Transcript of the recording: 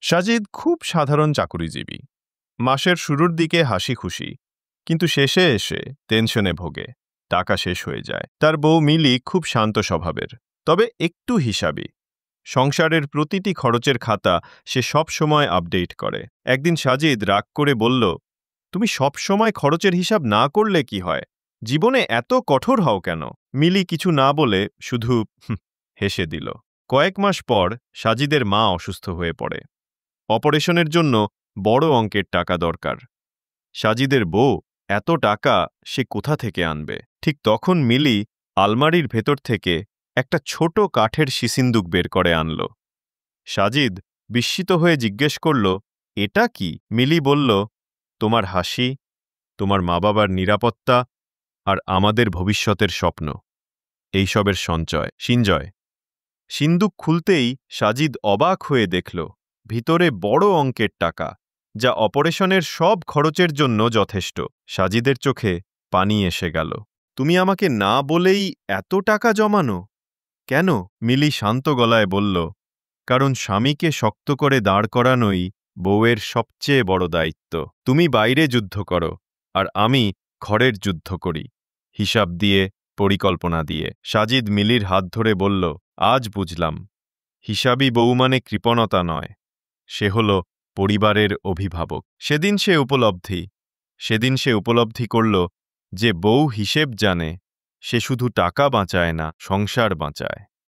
সাজিদ খুব সাধারণ চাকুরিজীবী। মাসের শুরুর দিকে হাসি খুশি, কিন্তু শেষে এসে টেনশনে ভোগে। টাকা শেষ হয়ে যায়। তার বউ মিলি খুব শান্ত স্বভাবের, তবে একটু হিসাবী। সংসারের প্রতিটি খরচের খাতা সে সব সময় আপডেট করে। একদিন সাজিদ রাগ করে বলল, তুমি সব সময় খরচের হিসাব না করলে কি হয়? জীবনে এত কঠোর হও কেন? মিলি কিছু না বলে শুধু হেসে দিল। কয়েক মাস পর সাজিদের মা অসুস্থ হয়ে পড়ে। অপারেশনের জন্য বড় অঙ্কের টাকা দরকার। সাজিদের বউ এত টাকা সে কোথা থেকে আনবে? ঠিক তখন মিলি আলমারির ভেতর থেকে একটা ছোট কাঠের সিসিন্দুক বের করে আনল। সাজিদ বিস্মিত হয়ে জিজ্ঞেস করল, এটা কি? মিলি বলল, তোমার হাসি, তোমার মা বাবার নিরাপত্তা আর আমাদের ভবিষ্যতের স্বপ্ন, এইসবের সিঞ্জয়। সিন্দুক খুলতেই সাজিদ অবাক হয়ে দেখল ভিতরে বড় অঙ্কের টাকা, যা অপারেশনের সব খরচের জন্য যথেষ্ট। সাজিদের চোখে পানি এসে গেল। তুমি আমাকে না বলেই এত টাকা জমানো কেন? মিলি শান্ত গলায় বলল, কারণ স্বামীকে শক্ত করে দাঁড় করানোই বউয়ের সবচেয়ে বড় দায়িত্ব। তুমি বাইরে যুদ্ধ করো, আর আমি ঘরের যুদ্ধ করি, হিসাব দিয়ে, পরিকল্পনা দিয়ে। সাজিদ মিলির হাত ধরে বলল, আজ বুঝলাম, হিসাবী বউ মানে কৃপণতা নয়, সে হল পরিবারের অভিভাবক। সেদিন সে উপলব্ধি করল যে বউ হিসেব জানে, সে শুধু টাকা বাঁচায় না, সংসার বাঁচায়।